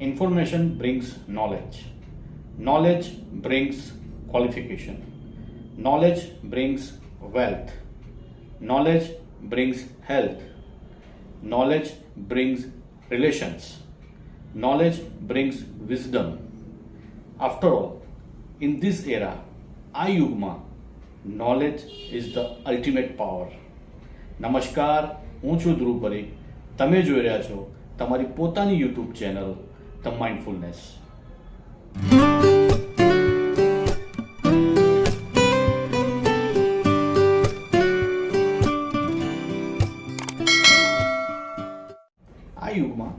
Information brings knowledge. Knowledge brings qualification. Knowledge brings wealth. Knowledge brings health. Knowledge brings relations. Knowledge brings wisdom. After all, in this era, આ યુગમાં knowledge is the ultimate power. નમસ્કાર, હું છું ધ્રુવ પરીખ. તમે જોઈ રહ્યા છો તમારી પોતાની યુટ્યુબ ચેનલ ધ માઇન્ડફુલનેસ. આ યુગમાં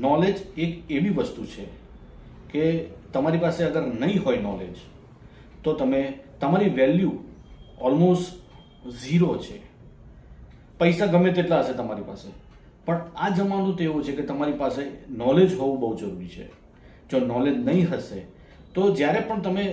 નોલેજ એક એવી વસ્તુ છે કે તમારી પાસે અગર નહીં હોય નોલેજ તો તમારી વેલ્યુ ઓલમોસ્ટ ઝીરો છે. પૈસા ગમે તેટલા હશે તમારી પાસે, પણ આ જમાનો તો એવો છે કે તમારી પાસે નોલેજ હોવું બહુ જરૂરી છે. જો નોલેજ નહીં હશે તો જ્યારે પણ તમે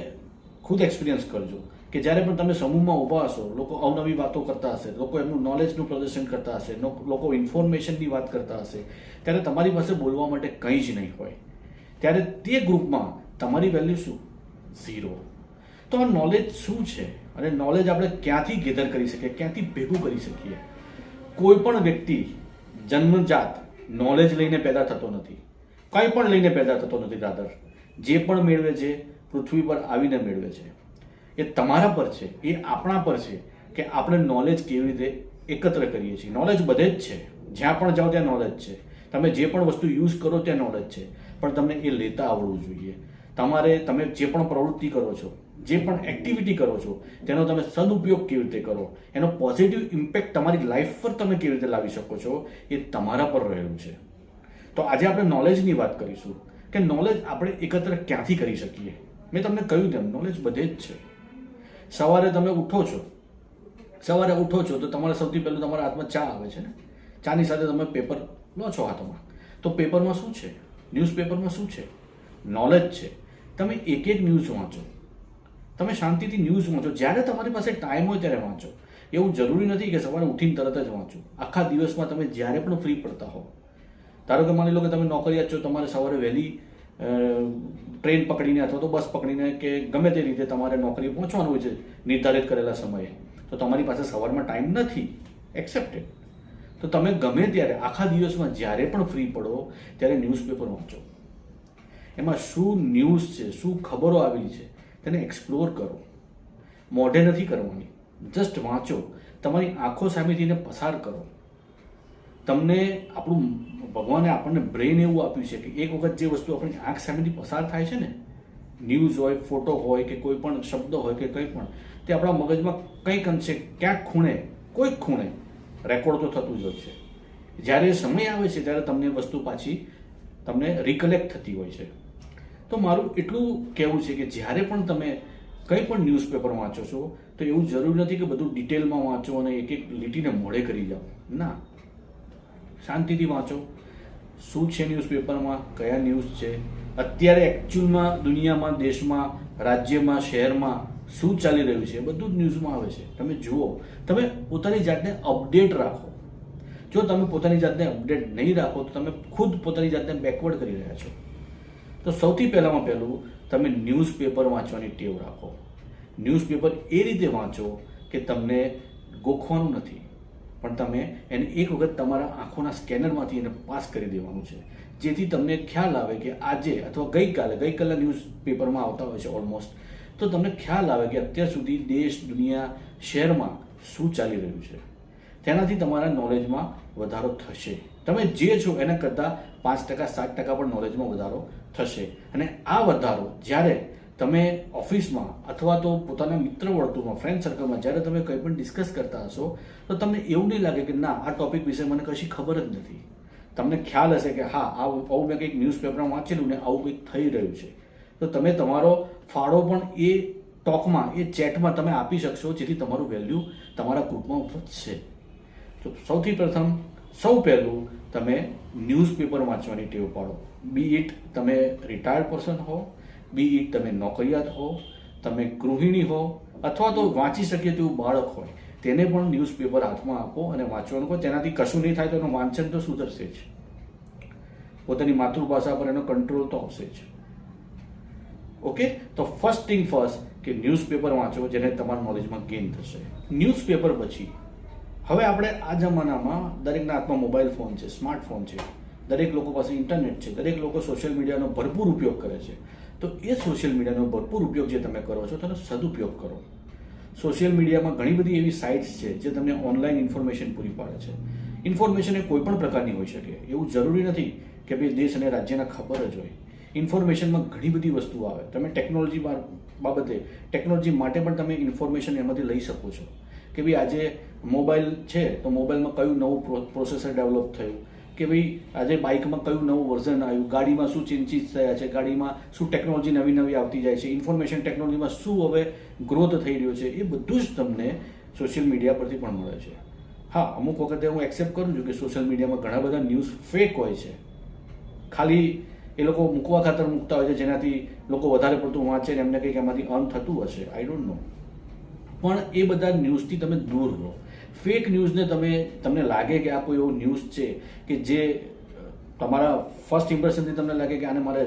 ખુદ એક્સપિરિયન્સ કરજો કે જ્યારે પણ તમે સમૂહમાં ઊભા હશો, લોકો અવનવી વાતો કરતા હશે, લોકો એમનું નોલેજનું પ્રદર્શન કરતા હશે, લોકો ઇન્ફોર્મેશનની વાત કરતા હશે, ત્યારે તમારી પાસે બોલવા માટે કંઈ જ નહીં હોય. ત્યારે તે ગ્રુપમાં તમારી વેલ્યુ શું? ઝીરો. તો આ નોલેજ શું છે અને નોલેજ આપણે ક્યાંથી ગેધર કરી શકીએ, ક્યાંથી ભેગું કરી શકીએ? કોઈ પણ વ્યક્તિ જન્મજાત નોલેજ લઈને પેદા થતો નથી, કંઈ પણ લઈને પેદા થતો નથી. રાધર જે પણ મેળવે છે પૃથ્વી પર આવીને મેળવે છે. એ તમારા પર છે, એ આપણા પર છે કે આપણે નોલેજ કેવી રીતે એકત્ર કરીએ છીએ. નોલેજ બધે જ છે, જ્યાં પણ જાઓ ત્યાં નોલેજ છે. તમે જે પણ વસ્તુ યુઝ કરો ત્યાં નોલેજ છે, પણ તમને એ લેતા આવડવું જોઈએ. તમે જે પણ પ્રવૃત્તિ કરો છો, જે પણ એક્ટિવિટી કરો છો, તેનો તમે સદુપયોગ કેવી રીતે કરો, એનો પોઝિટિવ ઇમ્પેક્ટ તમારી લાઈફ પર તમે કેવી રીતે લાવી શકો છો, એ તમારા પર રહેલું છે. તો આજે આપણે નોલેજની વાત કરીશું કે નોલેજ આપણે એકત્ર ક્યાંથી કરી શકીએ. મેં તમને કહ્યું તેમ નોલેજ બધે જ છે. સવારે તમે ઉઠો છો તો તમારે સૌથી પહેલું તમારા હાથમાં ચા આવે છે ને. ચાની સાથે તમે પેપર લો છો હાથમાં, તો પેપરમાં શું છે? ન્યૂઝપેપરમાં શું છે? નોલેજ છે. તમે એક એક ન્યૂઝ વાંચો, તમે શાંતિથી ન્યૂઝ વાંચો. જ્યારે તમારી પાસે ટાઈમ હોય ત્યારે વાંચો. એવું જરૂરી નથી કે સવારે ઉઠીને તરત જ વાંચો. આખા દિવસમાં તમે જ્યારે પણ ફ્રી પડતા હો, ધારો કે માની લો કે તમે નોકરિયાત છો, તમારે સવારે વહેલી ટ્રેન પકડીને અથવા તો બસ પકડીને કે ગમે તે રીતે તમારે નોકરી પહોંચવાનું હોય છે નિર્ધારિત કરેલા સમયે, તો તમારી પાસે સવારમાં ટાઈમ નથી, એક્સેપ્ટેડ. તો તમે ગમે ત્યારે આખા દિવસમાં જ્યારે પણ ફ્રી પડો ત્યારે ન્યૂઝપેપર વાંચો. એમાં શું ન્યૂઝ છે, શું ખબરો આવેલી છે, તેને એક્સપ્લોર કરો. મોઢે નથી કરવાની, જસ્ટ વાંચો. તમારી આંખો સામેથી એને પસાર કરો. ભગવાને આપણને બ્રેઇન એવું આપ્યું છે કે એક વખત જે વસ્તુ આપણી આંખ સામેથી પસાર થાય છે ને, ન્યૂઝ હોય, ફોટો હોય કે કોઈ પણ શબ્દ હોય કે કંઈ પણ, તે આપણા મગજમાં કંઈક અંશે ક્યાંક કોઈક ખૂણે રેકોર્ડ તો થતું જ હોય છે. જ્યારે સમય આવે છે ત્યારે તમને વસ્તુ પાછી તમને રિકલેક્ટ થતી હોય છે. તો મારું એટલું કહેવું છે કે જ્યારે પણ તમે કંઈ પણ ન્યૂઝપેપર વાંચો છો તો એવું જરૂરી નથી કે બધું ડિટેલમાં વાંચો અને એક એક લીટીને મોઢે કરી જાઓ. ના, શાંતિથી વાંચો. શું છે ન્યૂઝપેપરમાં, કયા ન્યૂઝ છે, અત્યારે એકચ્યુઅલમાં દુનિયામાં, દેશમાં, રાજ્યમાં, શહેરમાં શું ચાલી રહ્યું છે, બધું જ ન્યૂઝમાં આવે છે. તમે જુઓ, તમે પોતાની જાતને અપડેટ રાખો. જો તમે પોતાની જાતને અપડેટ નહીં રાખો તો તમે ખુદ પોતાની જાતને બેકવર્ડ કરી રહ્યા છો. તો સૌથી પહેલાં તમે ન્યૂઝપેપર વાંચવાની ટેવ રાખો. ન્યૂઝપેપર એ રીતે વાંચો કે તમને ગોખવાનું નથી, પણ તમે એને એક વખત તમારા આંખોના સ્કેનરમાંથી એને પાસ કરી દેવાનું છે, જેથી તમને ખ્યાલ આવે કે આજે અથવા ગઈકાલે ન્યૂઝપેપરમાં આવતા હોય છે ઓલમોસ્ટ, તો તમને ખ્યાલ આવે કે અત્યાર સુધી દેશ, દુનિયા, શહેરમાં શું ચાલી રહ્યું છે. તેનાથી તમારા નોલેજમાં વધારો થશે. તમે જે છો એના કરતાં 5%, 7% પણ નોલેજમાં વધારો થશે. અને આ વધારો જ્યારે તમે ઓફિસમાં અથવા તો પોતાના મિત્ર વર્તુળમાં, ફ્રેન્ડ સર્કલમાં જ્યારે તમે કંઈ પણ ડિસ્કસ કરતા હશો તો તમને એવું નહીં લાગે કે ના, આ ટોપિક વિશે મને કશી ખબર જ નથી. તમને ખ્યાલ હશે કે હા, આવું મેં કંઈક ન્યૂઝપેપરમાં વાંચેલું ને આવું કંઈક થઈ રહ્યું છે. તો તમે તમારો ફાળો પણ એ ટોકમાં, એ ચેટમાં તમે આપી શકશો, જેથી તમારું વેલ્યુ તમારા ગ્રુપમાં વધશે. તો સૌ પહેલું તમે ન્યૂઝપેપર વાંચવાની ટેવ પાડો. બી ઇટ તમે રિટાયર્ડ પર્સન હો, બી ઇટ તમે નોકરિયાત હો, તમે ગૃહિણી હો, અથવા તો વાંચી શકીએ તેવું બાળક હોય, તેને પણ ન્યૂઝપેપર હાથમાં આપો અને વાંચવાનું કહો. તેનાથી કશું નહીં થાય તો એનું વાંચન તો સુધરશે જ. પોતાની માતૃભાષા પર એનો કંટ્રોલ તો આવશે જ. ઓકે, તો ફર્સ્ટ થિંગ ફર્સ્ટ કે ન્યૂઝપેપર વાંચો, જેને તમારા નોલેજમાં ગેઇન થશે. ન્યૂઝપેપર પછી હવે આપણે આ જમાનામાં દરેકના હાથમાં મોબાઈલ ફોન છે, સ્માર્ટફોન છે, દરેક લોકો પાસે ઇન્ટરનેટ છે, દરેક લોકો સોશિયલ મીડિયાનો ભરપૂર ઉપયોગ કરે છે. તો એ સોશિયલ મીડિયાનો ભરપૂર ઉપયોગ જે તમે કરો છો તેનો સદુપયોગ કરો. સોશિયલ મીડિયામાં ઘણી બધી એવી સાઇટ્સ છે જે તમને ઓનલાઈન ઇન્ફોર્મેશન પૂરી પાડે છે. ઇન્ફોર્મેશન એ કોઈ પણ પ્રકારની હોઈ શકે, એવું જરૂરી નથી કે ભાઈ દેશ અને રાજ્યના ખબર જ હોય. ઇન્ફોર્મેશનમાં ઘણી બધી વસ્તુઓ આવે. તમે ટેકનોલોજી બાબતે, ટેકનોલોજી માટે પણ તમે ઇન્ફોર્મેશન એમાંથી લઈ શકો છો કે ભાઈ આજે મોબાઈલ છે તો મોબાઈલમાં કયું નવું પ્રોસેસર ડેવલપ થયું, કે ભાઈ આજે બાઇકમાં કયું નવું વર્ઝન આવ્યું, ગાડીમાં શું ચેન્જીસ થયા છે, ગાડીમાં શું ટેકનોલોજી નવી નવી આવતી જાય છે, ઇન્ફોર્મેશન ટેકનોલોજીમાં શું હવે ગ્રોથ થઈ રહ્યો છે, એ બધું જ તમને સોશિયલ મીડિયા પરથી પણ મળે છે. હા, અમુક વખતે હું એક્સેપ્ટ કરું છું કે સોશિયલ મીડિયામાં ઘણા બધા ન્યૂઝ ફેક હોય છે, ખાલી એ લોકો મૂકવા ખાતર મૂકતા હોય છે, જેનાથી લોકો વધારે પડતું વાંચે ને એમને કંઈક એમાંથી અર્ન થતું હશે, આઈ ડોન્ટ નો. પણ એ બધા ન્યૂઝથી તમે દૂર રહો. ફેક ન્યૂઝને તમને લાગે કે આ કોઈ એવો ન્યૂઝ છે કે જે તમારા ફર્સ્ટ ઇમ્પ્રેશનથી તમને લાગે કે આને મારે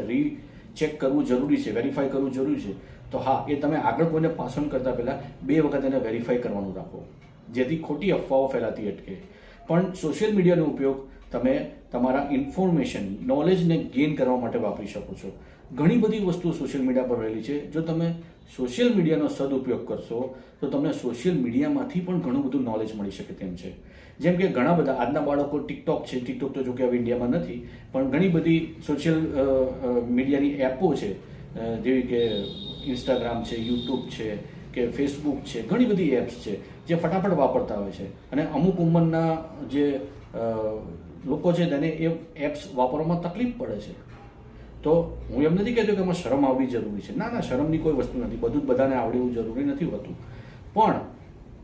ચેક કરવું જરૂરી છે, વેરીફાઈ કરવું જરૂરી છે, તો હા, એ તમે આગળ કોઈને પાસ ઓન કરતા પહેલાં 2 વખત એને વેરીફાઈ કરવાનું રાખો, જેથી ખોટી અફવાઓ ફેલાતી અટકે. પણ સોશિયલ મીડિયાનો ઉપયોગ તમે તમારા ઇન્ફોર્મેશન, નોલેજને ગેઇન કરવા માટે વાપરી શકો છો. ઘણી બધી વસ્તુઓ સોશિયલ મીડિયા પર રહેલી છે. જો તમે સોશિયલ મીડિયાનો સદુપયોગ કરશો તો તમને સોશિયલ મીડિયામાંથી પણ ઘણું બધું નોલેજ મળી શકે તેમ છે. જેમ કે ઘણા બધા આજના બાળકો ટિકટોક છે, ટિકટોક તો જો કે હવે ઇન્ડિયામાં નથી, પણ ઘણી બધી સોશિયલ મીડિયાની એપો છે, જેવી કે ઇન્સ્ટાગ્રામ છે, યુટ્યુબ છે કે ફેસબુક છે, ઘણી બધી એપ્સ છે જે ફટાફટ વાપરતા હોય છે. અને અમુક ઉંમરના જે લોકો છે તેને એ એપ્સ વાપરવામાં તકલીફ પડે છે. તો હું એમ નથી કહેતો કે એમાં શરમ આવવી જરૂરી છે. ના, શરમની કોઈ વસ્તુ નથી. બધું જ બધાને આવડે એવું જરૂરી નથી હોતું. પણ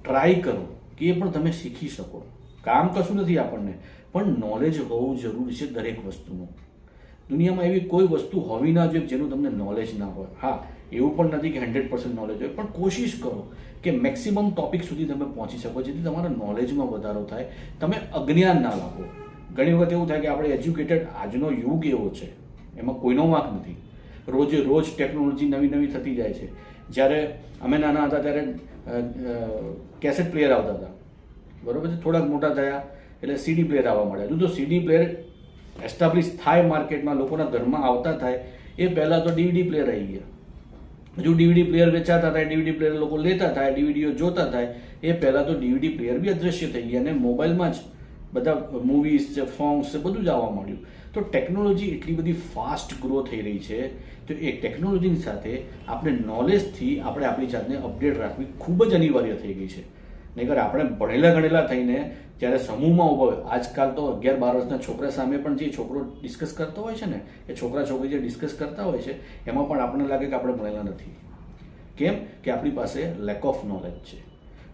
ટ્રાય કરો કે એ પણ તમે શીખી શકો. કામ કશું નથી આપણને, પણ નોલેજ હોવું જરૂરી છે દરેક વસ્તુનું. દુનિયામાં એવી કોઈ વસ્તુ હોવી ના જોઈએ જેનું તમને નોલેજ ના હોય. હા, એવું પણ નથી કે 100% નોલેજ હોય, પણ કોશિશ કરો કે મેક્સિમમ ટોપિક સુધી તમે પહોંચી શકો, જેથી તમારા નોલેજમાં વધારો થાય, તમે અજ્ઞાન ના લાગો. ઘણી વખત એવું થાય કે આપણે એજ્યુકેટેડ, આજનો યુગ એવો છે, એમાં કોઈનો વાંક નથી. રોજે રોજ ટેકનોલોજી નવી નવી થતી જાય છે. જ્યારે અમે નાના હતા ત્યારે કેસેટ પ્લેયર આવતા હતા, બરોબર છે. થોડાક મોટા થયા એટલે સીડી પ્લેયર આવવા મળ્યા. હજુ તો સીડી પ્લેયર એસ્ટાબ્લિશ થાય માર્કેટમાં, લોકોના ઘરમાં આવતા થાય એ પહેલાં તો ડીવીડી પ્લેયર આવી ગયા. હજુ ડીવીડી પ્લેયર વેચાતા થાય, ડીવીડી પ્લેયર લોકો લેતા થાય, ડીવીડીઓ જોતા થાય એ પહેલાં તો ડીવીડી પ્લેયર બી અદૃશ્ય થઈ ગયા અને મોબાઈલમાં જ બધા મૂવીઝ છે, સોંગ્સ છે, બધું જ આવવા માંડ્યું. તો ટેકનોલોજી એટલી બધી ફાસ્ટ ગ્રો થઈ રહી છે, તો એ ટેકનોલોજીની સાથે આપણે નોલેજથી આપણે આપણી જાતને અપડેટ રાખવી ખૂબ જ અનિવાર્ય થઈ ગઈ છે. નહીંતર આપણે ભણેલા ગણેલા થઈને જ્યારે સમૂહમાં ઊભા હોય, આજકાલ તો 11-12 વર્ષના છોકરા સામે પણ જે છોકરો ડિસ્કસ કરતો હોય છે ને, એ છોકરા છોકરી જે ડિસ્કસ કરતા હોય છે એમાં પણ આપણને લાગે કે આપણે ભણેલા નથી. કેમ કે આપણી પાસે લેક ઓફ નોલેજ છે.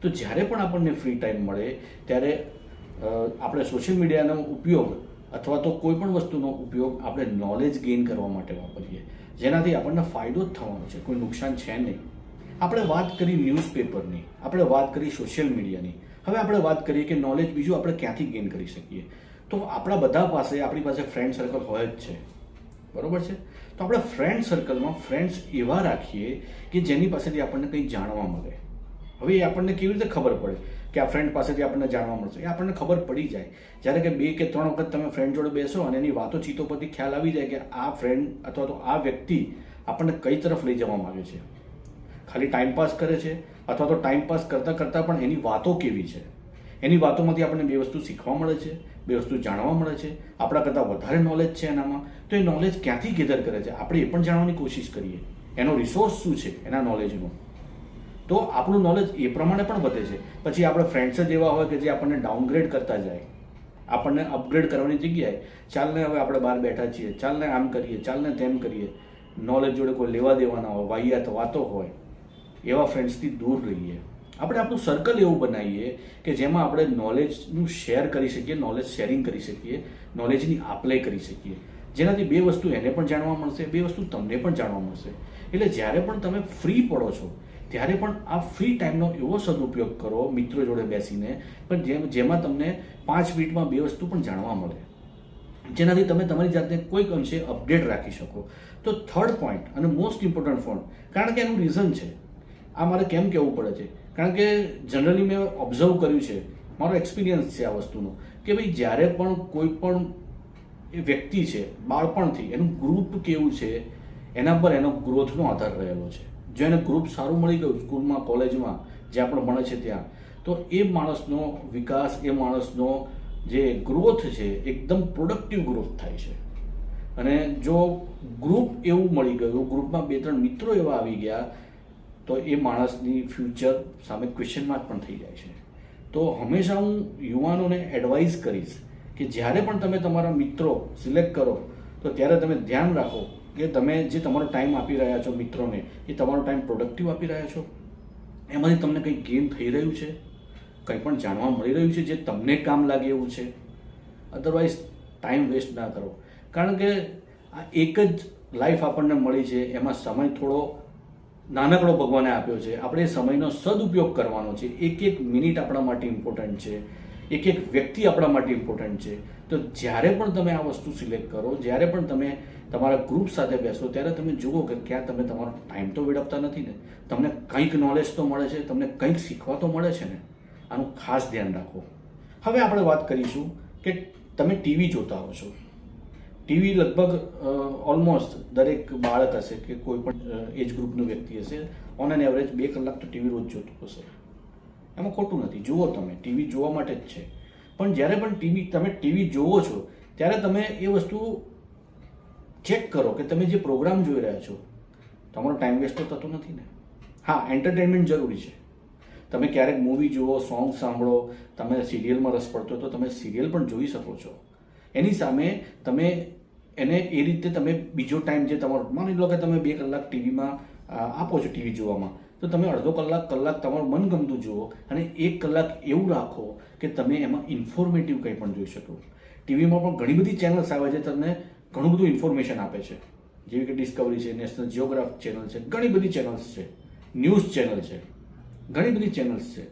તો જ્યારે પણ આપણને ફ્રી ટાઈમ મળે ત્યારે આપણે સોશિયલ મીડિયાનો ઉપયોગ અથવા તો કોઈ પણ વસ્તુનો ઉપયોગ આપણે નોલેજ ગેઇન કરવા માટે વાપરીએ, જેનાથી આપણને ફાયદો જ થવાનો છે, કોઈ નુકસાન છે નહીં. આપણે વાત કરી ન્યૂઝપેપરની, આપણે વાત કરી સોશિયલ મીડિયાની, હવે આપણે વાત કરીએ કે નોલેજ બીજું આપણે ક્યાંથી ગેઇન કરી શકીએ. તો આપણા બધા પાસે, આપણી પાસે ફ્રેન્ડ સર્કલ હોય જ છે, બરોબર છે. તો આપણે ફ્રેન્ડ સર્કલમાં ફ્રેન્ડ્સ એવા રાખીએ કે જેની પાસેથી આપણને કંઈ જાણવા મળે. હવે એ આપણને કેવી રીતે ખબર પડે કે આ ફ્રેન્ડ પાસેથી આપણને જાણવા મળશે? એ આપણને ખબર પડી જાય જ્યારે કે 2 કે 3 વખત તમે ફ્રેન્ડ જોડે બેસો અને એની વાતોચીતો પરથી ખ્યાલ આવી જાય કે આ ફ્રેન્ડ અથવા તો આ વ્યક્તિ આપણને કઈ તરફ લઈ જવા માંગે છે. ખાલી ટાઈમપાસ કરે છે અથવા તો ટાઈમપાસ કરતાં કરતાં પણ એની વાતો કેવી છે, એની વાતોમાંથી આપણને 2 વસ્તુ શીખવા મળે છે, 2 વસ્તુ જાણવા મળે છે, આપણા કરતાં વધારે નોલેજ છે એનામાં. તો એ નોલેજ ક્યાંથી ગેધર કરે છે આપણે એ પણ જાણવાની કોશિશ કરીએ. એનો રિસોર્સ શું છે એના નોલેજનો, તો આપણું નોલેજ એ પ્રમાણે પણ વધે છે. પછી આપણે ફ્રેન્ડ્સ જ એવા હોય કે જે આપણને ડાઉનગ્રેડ કરતા જાય, આપણને અપગ્રેડ કરવાની જગ્યાએ ચાલને હવે આપણે બહાર બેઠા છીએ, ચાલને આમ કરીએ, ચાલને તેમ કરીએ, નોલેજ જોડે કોઈ લેવા દેવાના હોય, વાહિયાત વાતો હોય, એવા ફ્રેન્ડ્સથી દૂર રહીએ. આપણે આપણું સર્કલ એવું બનાવીએ કે જેમાં આપણે નોલેજનું શેર કરી શકીએ, નોલેજ શેરિંગ કરી શકીએ, નોલેજની આપ-લે કરી શકીએ, જેનાથી 2 વસ્તુ એને પણ જાણવા મળશે, 2 વસ્તુ તમને પણ જાણવા મળશે. એટલે જ્યારે પણ તમે ફ્રી પડો છો ત્યારે પણ આ ફ્રી ટાઈમનો એવો સદુપયોગ કરો મિત્રો જોડે બેસીને, પણ જેમાં તમને 5 મિનિટમાં 2 વસ્તુ પણ જાણવા મળે. જેનાથી તમે તમારી જાતને કોઈક અંશે અપડેટ રાખી શકો. તો થર્ડ પોઈન્ટ અને મોસ્ટ ઇમ્પોર્ટન્ટ પોઈન્ટ, કારણ કે એનું રીઝન છે, આ મારે કેમ કહેવું પડે છે, કારણ કે જનરલી મેં ઓબ્ઝર્વ કર્યું છે, મારો એક્સપિરિયન્સ છે આ વસ્તુનો, કે ભાઈ જ્યારે પણ કોઈ પણ એ વ્યક્તિ છે બાળપણથી એનું ગ્રુપ કેવું છે એના પર એનો ગ્રોથનો આધાર રહેલો છે. જો એને ગ્રુપ સારું મળી ગયું સ્કૂલમાં, કોલેજમાં, જ્યાં પણ ભણે છે ત્યાં, તો એ માણસનો વિકાસ, એ માણસનો જે ગ્રોથ છે એકદમ પ્રોડક્ટિવ ગ્રોથ થાય છે. અને જો ગ્રુપ એવું મળી ગયું, ગ્રુપમાં 2-3 મિત્રો એવા આવી ગયા, તો એ માણસની ફ્યુચર સામે ક્વેશ્ચન માર્ક પણ થઈ જાય છે. તો હંમેશા હું યુવાનોને એડવાઇસ કરીશ કે જ્યારે પણ તમે તમારા મિત્રો સિલેક્ટ કરો તો ત્યારે તમે ધ્યાન રાખો કે તમે જે તમારો ટાઈમ આપી રહ્યા છો મિત્રોને, એ તમારો ટાઈમ પ્રોડક્ટિવ આપી રહ્યા છો, એમાંથી તમને કંઈ ગેઇન થઈ રહ્યું છે, કંઈ પણ જાણવા મળી રહ્યું છે જે તમને કામ લાગે એવું છે. અધરવાઇઝ ટાઈમ વેસ્ટ ના કરો, કારણ કે આ એક જ લાઈફ આપણને મળી છે, એમાં સમય થોડો નાનકડો ભગવાને આપ્યો છે, આપણે એ સમયનો સદુપયોગ કરવાનો છે. એક એક મિનિટ આપણા માટે ઇમ્પોર્ટન્ટ છે, એક એક વ્યક્તિ આપણા માટે ઇમ્પોર્ટન્ટ છે. તો જ્યારે પણ તમે આ વસ્તુ સિલેક્ટ કરો, જ્યારે પણ તમે તમારા ગ્રુપ સાથે બેસો, ત્યારે તમે જુઓ કે ક્યાં તમે તમારો ટાઈમ તો વેડફતા નથી ને, તમને કંઈક નોલેજ તો મળે છે, તમને કંઈક શીખવા તો મળે છે ને. આનું ખાસ ધ્યાન રાખો. હવે આપણે વાત કરીશું કે તમે ટીવી જોતા હો છો. ટીવી લગભગ ઓલમોસ્ટ દરેક બાળક હશે કે કોઈ પણ એજ ગ્રુપનું વ્યક્તિ હશે, ઓન એન એવરેજ 2 કલાક તો ટીવી રોજ જોતું હશે. એમાં ખોટું નથી, જુઓ, તમે ટીવી જોવા માટે જ છે. પણ જ્યારે પણ તમે ટીવી જોવો છો ત્યારે તમે એ વસ્તુ ચેક કરો કે તમે જે પ્રોગ્રામ જોઈ રહ્યા છો તમારો ટાઈમ વેસ્ટ તો થતો નથી ને. હા, એન્ટરટેનમેન્ટ જરૂરી છે. તમે ક્યારેક મૂવી જુઓ, સોંગ સાંભળો, તમે સિરિયલમાં રસ પડતો તો તમે સિરિયલ પણ જોઈ શકો છો. એની સામે તમે એને એ રીતે તમે બીજો ટાઈમ જે તમારો, માની લો કે તમે 2 કલાક ટીવીમાં આપો છો ટીવી જોવામાં, તો તમે અડધો કલાક તમારું મનગમતું જુઓ અને 1 કલાક એવું રાખો કે તમે એમાં ઇન્ફોર્મેટિવ કંઈ પણ જોઈ શકો. ટીવીમાં પણ ઘણી બધી ચેનલ્સ આવે છે, તમને ઘણું બધું ઇન્ફોર્મેશન આપે છે, જેવી કે ડિસ્કવરી છે, નેશનલ જિયોગ્રાફિક ચેનલ છે, ઘણી બધી ચેનલ્સ છે, ન્યૂઝ ચેનલ છે, ઘણી બધી ચેનલ્સ છે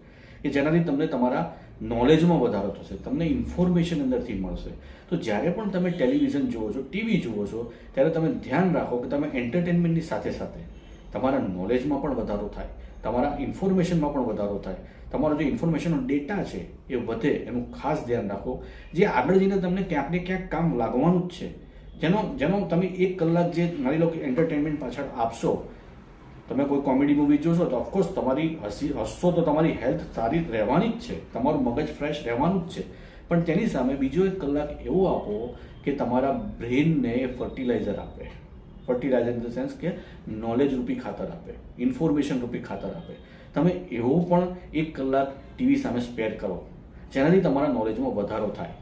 કે જેનાથી તમને તમારા નોલેજમાં વધારો થશે, તમને ઇન્ફોર્મેશન અંદરથી મળશે. તો જ્યારે પણ તમે ટેલિવિઝન જુઓ છો, ટીવી જુઓ છો, ત્યારે તમે ધ્યાન રાખો કે તમે એન્ટરટેનમેન્ટની સાથે સાથે તમારા નોલેજમાં પણ વધારો થાય, તમારા ઇન્ફોર્મેશનમાં પણ વધારો થાય, તમારો જે ઇન્ફોર્મેશનનો ડેટા છે એ વધે, એનું ખાસ ધ્યાન રાખો. જે આગળ જઈને તમને ક્યાંક ને ક્યાંક કામ લાગવાનું જ છે, જેનો તમે 1 કલાક જે માની લો કે એન્ટરટેનમેન્ટ પાછળ આપશો. તમે કોઈ કોમેડી મૂવી જોશો તો ઓફકોર્સ તમારી હસશો તો તમારી હેલ્થ સારી રહેવાની જ છે, તમારું મગજ ફ્રેશ રહેવાનું જ છે. પણ તેની સામે બીજો 1 કલાક એવો આપો કે તમારા બ્રેઇનને ફર્ટિલાઇઝર આપે. ફર્ટિલાઇઝર ઇન ધ સેન્સ કે નોલેજ રૂપી ખાતર આપે, ઇન્ફોર્મેશન રૂપી ખાતર આપે. તમે એવો પણ 1 કલાક ટીવી સામે સ્પેર કરો, જેનાથી તમારા નોલેજમાં વધારો થાય.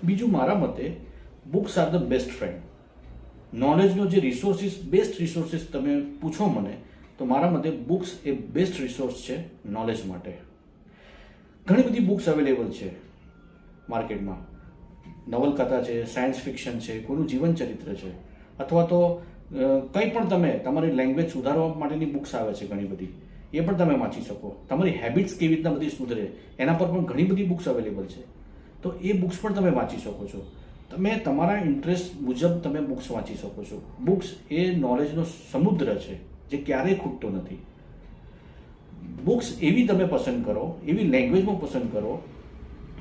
બીજું, મારા મતે books are the best friend. નોલેજનો જે રિસોર્સિસ, બેસ્ટ રિસોર્સિસ તમે પૂછો મને, તો મારા મતે બુક્સ એ બેસ્ટ રિસોર્સ છે નોલેજ માટે. ઘણી બધી બુક્સ અવેલેબલ છે માર્કેટમાં. નવલકથા છે, સાયન્સ ફિક્શન છે, કોઈનું જીવન ચરિત્ર છે, અથવા તો કંઈ પણ તમે તમારી લેંગ્વેજ સુધારવા માટેની બુક્સ આવે છે ઘણી બધી, એ પણ તમે વાંચી શકો. તમારી હેબિટ્સ કેવી રીતના બધી સુધરે એના પર પણ ઘણી બધી બુક્સ અવેલેબલ છે, તો એ બુક્સ પણ તમે વાંચી શકો છો. તમે તમારા ઇન્ટરેસ્ટ મુજબ તમે બુક્સ વાંચી શકો છો. બુક્સ એ નોલેજનો સમુદ્ર છે જે ક્યારેય ખૂટતો નથી. બુક્સ એવી તમે પસંદ કરો, એવી લેંગ્વેજમાં પસંદ કરો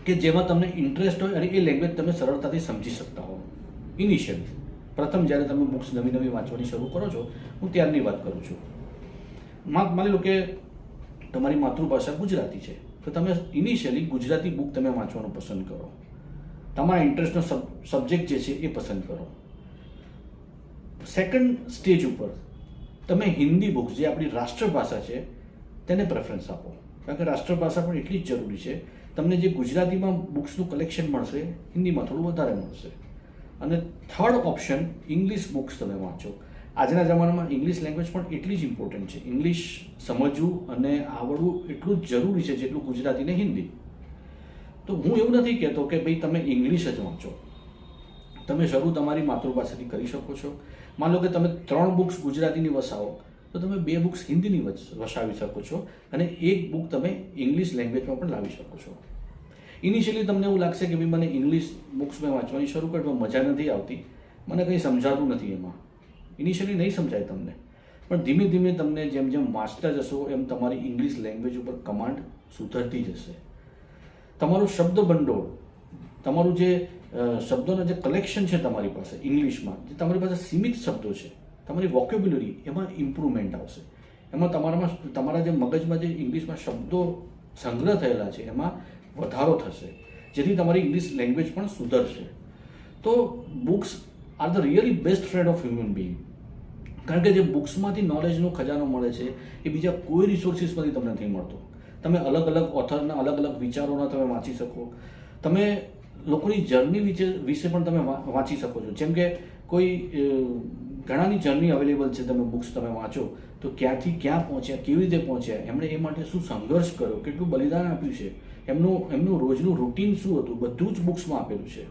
કે જેમાં તમને ઇન્ટરેસ્ટ હોય અને એ લેંગ્વેજ તમે સરળતાથી સમજી શકતા હો. ઇનિશિયલી પ્રથમ જ્યારે તમે બુક્સ નવી વાંચવાની શરૂ કરો છો, હું ત્યારની વાત કરું છું. માની લો કે તમારી માતૃભાષા ગુજરાતી છે, તો તમે ઇનિશિયલી ગુજરાતી બુક તમે વાંચવાનું પસંદ કરો. તમારા ઇન્ટરેસ્ટનો સબ્જેક્ટ જે છે એ પસંદ કરો. સેકન્ડ સ્ટેજ ઉપર તમે હિન્દી બુક્સ, જે આપણી રાષ્ટ્રભાષા છે, તેને પ્રેફરન્સ આપો, કારણ કે રાષ્ટ્રભાષા પણ એટલી જ જરૂરી છે. તમને જે ગુજરાતીમાં બુક્સનું કલેક્શન મળશે, હિન્દીમાં થોડું વધારે મળશે. અને થર્ડ ઓપ્શન, ઇંગ્લિશ બુક્સ તમે વાંચો. આજના જમાનામાં ઇંગ્લિશ લેંગ્વેજ પણ એટલી જ ઇમ્પોર્ટન્ટ છે. ઇંગ્લિશ સમજવું અને આવડવું એટલું જ જરૂરી છે જેટલું ગુજરાતી ને હિન્દી. તો હું એવું નથી કહેતો કે ભાઈ તમે ઇંગ્લિશ જ વાંચો, તમે શરૂ તમારી માતૃભાષાથી કરી શકો છો. માન લો કે તમે 3 બુક્સ ગુજરાતીની વસાવો, તો તમે 2 બુક્સ હિન્દીની વસાવી શકો છો અને 1 બુક તમે ઇંગ્લિશ લેંગ્વેજમાં પણ લાવી શકો છો. ઇનિશિયલી તમને એવું લાગશે કે ભાઈ મને ઇંગ્લિશ બુક્સ મેં વાંચવાની શરૂ કરી પણ મજા નથી આવતી, મને કંઈ સમજાતું નથી એમાં. ઇનિશિયલી નહીં સમજાય તમને, પણ ધીમે ધીમે તમને જેમ જેમ વાંચતા જશો એમ તમારી ઇંગ્લિશ લેંગ્વેજ ઉપર કમાન્ડ સુધરતી જશે. તમારું શબ્દ ભંડોળ, તમારું જે શબ્દોના જે કલેક્શન છે તમારી પાસે ઇંગ્લિશમાં, જે તમારી પાસે સીમિત શબ્દો છે, તમારી વોકેબ્યુલરી, એમાં ઇમ્પ્રુવમેન્ટ આવશે. એમાં તમારા જે મગજમાં જે ઇંગ્લિશમાં શબ્દો સંગ્રહ થયેલા છે એમાં વધારો થશે, જેથી તમારી ઇંગ્લિશ લેંગ્વેજ પણ સુધરશે. તો books are the really best friend of human being. કારણ કે જે બુક્સમાંથી નોલેજનો ખજાનો મળે છે એ બીજા કોઈ રિસોર્સિસમાંથી તમને નથી મળતો. તમે અલગ અલગ ઓથરના અલગ અલગ વિચારોના તમે વાંચી શકો, તમે લોકોની જર્ની વિશે પણ તમે વાંચી શકો છો. જેમ કે કોઈ ઘણાની જર્ની અવેલેબલ છે, તમે બુક્સ તમે વાંચો તો ક્યાંથી ક્યાં પહોંચ્યા, કેવી રીતે પહોંચ્યા, એમણે એ માટે શું સંઘર્ષ કર્યો, કેટલું બલિદાન આપ્યું છે, એમનું રોજનું રૂટીન શું હતું, બધું જ બુક્સમાં આપેલું છે.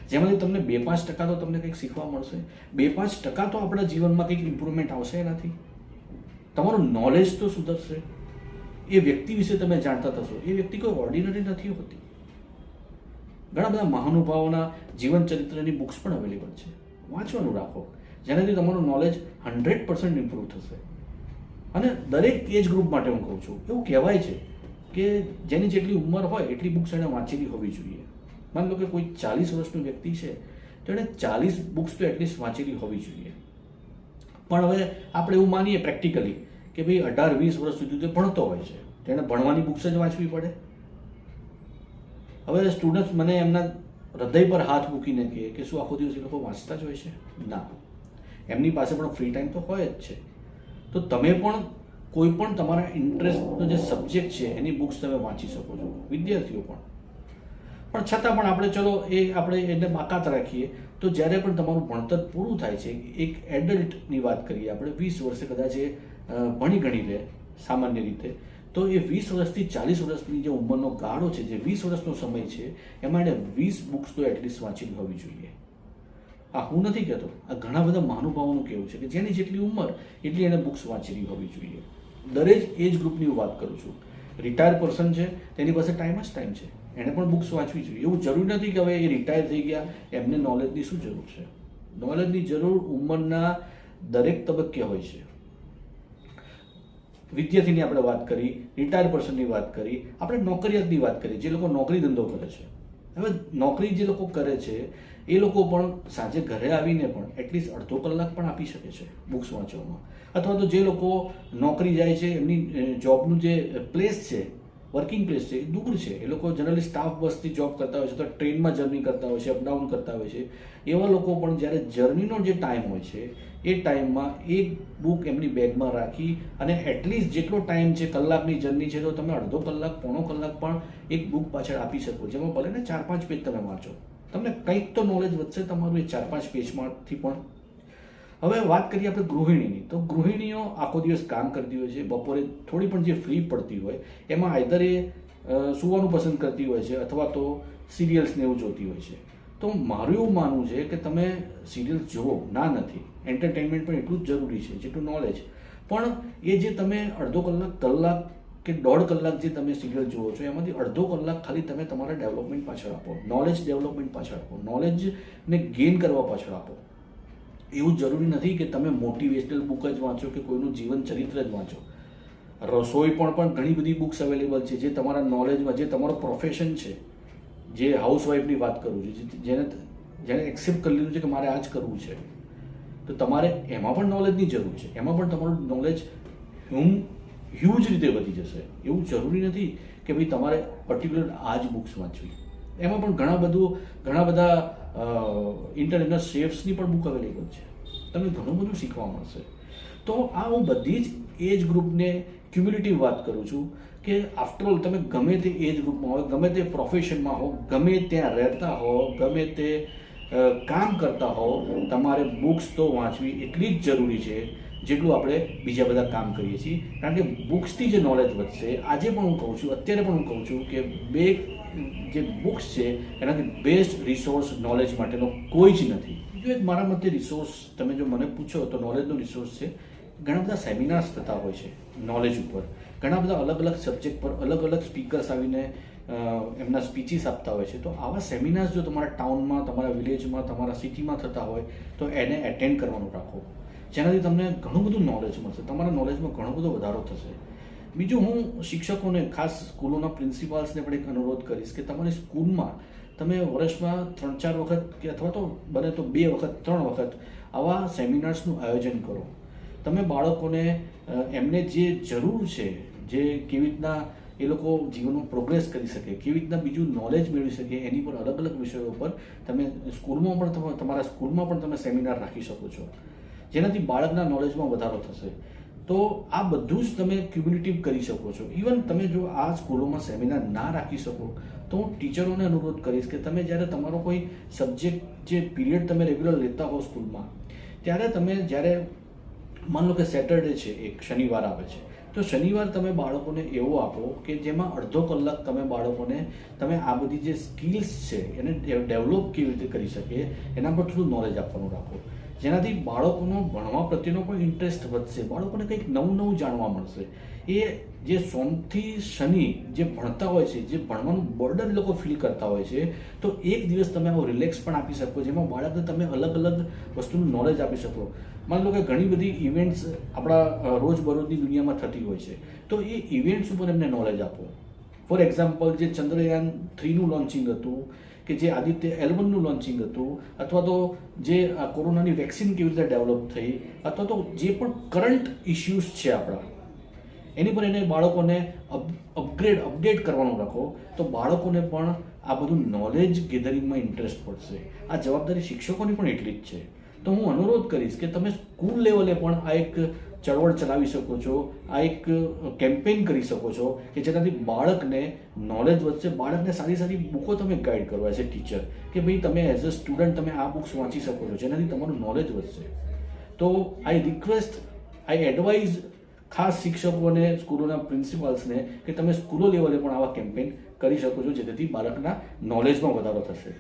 જેમાંથી તમને 2-5% તો તમને કંઈક શીખવા મળશે. 2-5% તો આપણા જીવનમાં કંઈક ઇમ્પ્રુવમેન્ટ આવશે એનાથી. તમારું નોલેજ તો સુધરશે, એ વ્યક્તિ વિશે તમે જાણતા થશો. એ વ્યક્તિ કોઈ ઓર્ડિનરી નથી હોતી. ઘણા બધા મહાનુભાવોના જીવન ચરિત્રની બુક્સ પણ અવેલેબલ છે, વાંચવાનું રાખો, જેનાથી તમારું નોલેજ 100% ઇમ્પ્રૂવ થશે. અને દરેક એજ ગ્રુપ માટે હું કહું છું, એવું કહેવાય છે કે જેની જેટલી ઉંમર હોય એટલી બુક્સ એણે વાંચેલી હોવી જોઈએ. માની લો કે કોઈ 40 વર્ષનું વ્યક્તિ છે તો એણે 40 બુક્સ તો એટલીસ્ટ વાંચેલી હોવી જોઈએ. પણ હવે આપણે એવું માનીએ પ્રેક્ટિકલી કે ભાઈ 18-20 વર્ષ સુધી તો ભણતો હોય છે, તેણે ભણવાની બુક્સ જ વાંચવી પડે. હવે સ્ટુડન્ટ્સ મને એમના હૃદય પર હાથ મૂકીને કહે કે શું આખો દિવસ એ લોકો વાંચતા જ હોય છે? ના, એમની પાસે પણ ફ્રી ટાઈમ તો હોય જ છે. તો તમે પણ કોઈ પણ તમારા ઇન્ટરેસ્ટનો જે સબ્જેક્ટ છે એની બુક્સ તમે વાંચી શકો છો, વિદ્યાર્થીઓ પણ છતાં પણ આપણે એને બાકાત રાખીએ તો જ્યારે પણ તમારું ભણતર પૂરું થાય છે, એક એડલ્ટની વાત કરીએ આપણે, 20 વર્ષે કદાચ એ ભણી ગણી લે સામાન્ય રીતે, તો એ 20 વર્ષથી 40 વર્ષની જે ઉંમરનો ગાળો છે, જે 20 વર્ષનો સમય છે, એમાં એને 20 બુક્સ તો એટલીસ્ટ વાંચેલી હોવી જોઈએ. આ હું નથી કહેતો, આ ઘણા બધા મહાનુભાવોનું કહેવું છે કે જેની જેટલી ઉંમર એટલી એને બુક્સ વાંચેલી હોવી જોઈએ. દરેક એજ ગ્રુપની વાત કરું છું. રિટાયર પર્સન છે તેની પાસે ટાઈમ છે, એણે પણ બુક્સ વાંચવી જોઈએ. એવું જરૂરી નથી કે હવે એ રિટાયર થઈ ગયા એમને નોલેજની શું જરૂર છે. નોલેજની જરૂર ઉંમરના દરેક તબક્કે હોય છે. વિદ્યાર્થીની આપણે વાત કરી, રિટાયર પર્સનની વાત કરી, આપણે નોકરિયાતની વાત કરી, જે લોકો નોકરી ધંધો કરે છે. હવે નોકરી જે લોકો કરે છે એ લોકો પણ સાંજે ઘરે આવીને પણ એટલીસ્ટ અડધો કલાક પણ આપી શકે છે બુક્સ વાંચવામાં. અથવા તો જે લોકો નોકરી જાય છે, એમની જોબનું જે પ્લેસ છે, વર્કિંગ પ્લેસ છે, એ દૂર છે, એ લોકો જનરલી સ્ટાફ બસથી જોબ કરતા હોય છે, તો ટ્રેનમાં જર્ની કરતા હોય છે, અપડાઉન કરતા હોય છે. એવા લોકો પણ જ્યારે જર્નીનો જે ટાઈમ હોય છે એ ટાઈમમાં એક બુક એમની બેગમાં રાખી અને એટલીસ્ટ જેટલો ટાઈમ છે, કલાકની જર્ની છે, તો તમે અડધો કલાક, પોણો કલાક પણ એક બુક પાછળ આપી શકો, જેમાં ભલે ને 4-5 પેજ તમે વાંચો, તમને કંઈક તો નોલેજ વધશે તમારું એ 4-5 પેજમાંથી પણ. હવે વાત કરીએ આપણે ગૃહિણીની, તો ગૃહિણીઓ આખો દિવસ કામ કરતી હોય છે, બપોરે થોડી પણ જે ફ્રી પડતી હોય એમાં આઈધર એ સૂવાનું પસંદ કરતી હોય છે અથવા તો સિરિયલ્સને એવું જોતી હોય છે. તો મારું એવું માનવું છે કે તમે સિરિયલ્સ જુઓ, ના નથી, એન્ટરટેનમેન્ટ પણ એટલું જ જરૂરી છે જેટલું નોલેજ. પણ એ જે તમે અડધો કલાક કે 1.5 કલાક જે તમે સિરિયલ જુઓ છો એમાંથી અડધો કલાક ખાલી તમે તમારા ડેવલપમેન્ટ પાછળ આપો, નોલેજ ડેવલપમેન્ટ પાછળ આપો, નોલેજને ગેઇન કરવા પાછળ આપો. એવું જરૂરી નથી કે તમે મોટિવેશનલ બુક જ વાંચો કે કોઈનું જીવન ચરિત્ર જ વાંચો. રસોઈ પણ ઘણી બધી બુક્સ અવેલેબલ છે જે તમારા નોલેજમાં, જે તમારો પ્રોફેશન છે, જે હાઉસવાઈફની વાત કરું છું, જેને એક્સેપ્ટ કરી લીધું છે કે મારે આ જ કરવું છે, તો તમારે એમાં પણ નોલેજની જરૂર છે. એમાં પણ તમારું નોલેજ હ્યુજ રીતે વધી જશે. એવું જરૂરી નથી કે ભાઈ તમારે પર્ટિક્યુલર આ જ બુક્સ વાંચવી. એમાં પણ ઘણા બધા ઇન્ટરનેશનલ શેફ્સની પણ બુક અવેલેબલ છે, તમને ઘણું બધું શીખવા મળશે. તો આ હું બધી જ એજ ગ્રુપને ક્યુમ્યુલેટિવ વાત કરું છું કે આફ્ટરઓલ તમે ગમે તે એજ ગ્રુપમાં હો, ગમે તે પ્રોફેશનમાં હો, ગમે ત્યાં રહેતા હો, ગમે તે કામ કરતા હો, તમારે બુક્સ તો વાંચવી એટલી જ જરૂરી છે જેટલું આપણે બીજા બધા કામ કરીએ છીએ. કારણ કે બુક્સથી જે નોલેજ વધશે, આજે પણ હું કહું છું, અત્યારે પણ હું કહું છું કે જે બુક્સ છે એનાથી બેસ્ટ રિસોર્સ નોલેજ માટેનો કોઈ જ નથી. બીજો એક મારા મતે રિસોર્સ તમે જો મને પૂછો તો નોલેજનો રિસોર્સ છે, ઘણા બધા સેમિનાર્સ થતા હોય છે નોલેજ ઉપર. ઘણા બધા અલગ અલગ સબ્જેક્ટ પર અલગ અલગ સ્પીકર્સ આવીને એમના સ્પીચીસ આપતા હોય છે. તો આવા સેમિનાર્સ જો તમારા ટાઉનમાં, તમારા વિલેજમાં, તમારા સિટીમાં થતા હોય તો એને એટેન્ડ કરવાનું રાખો, જેનાથી તમને ઘણું બધું નોલેજ મળશે, તમારા નોલેજમાં ઘણો બધો વધારો થશે. બીજું, હું શિક્ષકોને, ખાસ સ્કૂલોના પ્રિન્સિપાલ્સને પણ એક અનુરોધ કરીશ કે તમારી સ્કૂલમાં તમે વર્ષમાં 3-4 વખત કે અથવા તો બને તો 2 વખત 3 વખત આવા સેમિનાર્સનું આયોજન કરો. તમે બાળકોને એમને જે જરૂર છે, જે કેવી રીતના એ લોકો જીવનમાં પ્રોગ્રેસ કરી શકે, કેવી રીતના બીજું નોલેજ મેળવી શકે, એની પર અલગ અલગ વિષયો પર તમે સ્કૂલમાં પણ તમારા સ્કૂલમાં પણ તમે સેમિનાર રાખી શકો છો, જેનાથી બાળકના નોલેજમાં વધારો થશે. તો આ બધું જ તમે ક્યુમ્યુલેટિવ કરી શકો છો. ઇવન તમે જો આ સ્કૂલોમાં સેમિનાર ના રાખી શકો તો હું ટીચરોને અનુરોધ કરીશ કે તમે જ્યારે તમારો કોઈ સબ્જેક્ટ જે પીરિયડ તમે રેગ્યુલર લેતા હો સ્કૂલમાં, ત્યારે તમે જ્યારે માન લો કે સેટરડે છે, એક શનિવાર આવે છે, તો શનિવાર તમે બાળકોને એવો આપો કે જેમાં અડધો કલાક તમે બાળકોને તમે આ બધી જે સ્કિલ્સ છે એને ડેવલપ કેવી રીતે કરી શકે એના પર થોડું નોલેજ આપવાનું રાખો, જેનાથી બાળકોનો ભણવા પ્રત્યેનો પણ ઇન્ટરેસ્ટ વધશે, બાળકોને કંઈક નવું જાણવા મળશે. એ જે સોમથી શનિ જે ભણતા હોય છે, જે ભણવાનું બર્ડન લોકો ફીલ કરતા હોય છે, તો એક દિવસ તમે આવો રિલેક્સ પણ આપી શકો, જેમાં બાળકને તમે અલગ અલગ વસ્તુનું નોલેજ આપી શકો. માની લો કે ઘણી બધી ઇવેન્ટ્સ આપણા રોજબરોજની દુનિયામાં થતી હોય છે, તો એ ઇવેન્ટ્સ ઉપર એમને નોલેજ આપો. ફોર એક્ઝામ્પલ, જે ચંદ્રયાન 3નું લોન્ચિંગ હતું, કે જે આદિત્ય L1નું લોન્ચિંગ હતું, અથવા તો જે કોરોનાની વેક્સિન કેવી રીતે ડેવલપ થઈ, અથવા તો જે પણ કરંટ ઇશ્યુઝ છે આપણા, એની પર એને બાળકોને અપડેટ કરવાનું રાખો, તો બાળકોને પણ આ બધું નોલેજ ગેધરિંગમાં ઇન્ટરેસ્ટ પડશે. આ જવાબદારી શિક્ષકોની પણ એટલી જ છે. તો હું અનુરોધ કરીશ કે તમે સ્કૂલ લેવલે પણ આ એક ચળવળ ચલાવી શકો છો, આ એક કેમ્પેઇન કરી શકો છો કે જેનાથી બાળકને નોલેજ વધશે, બાળકને સારી બુકો તમે ગાઈડ કરો એઝ એ ટીચર, કે ભાઈ તમે એઝ અ સ્ટુડન્ટ તમે આ બુક્સ વાંચી શકો છો, જેનાથી તમારું નોલેજ વધશે. તો આઈ રિક્વેસ્ટ, આઈ એડવાઇઝ ખાસ શિક્ષકોને, સ્કૂલોના પ્રિન્સિપાલ્સને કે તમે સ્કૂલો લેવલે પણ આવા કેમ્પેઇન કરી શકો છો, જેનાથી બાળકના નોલેજમાં વધારો થશે.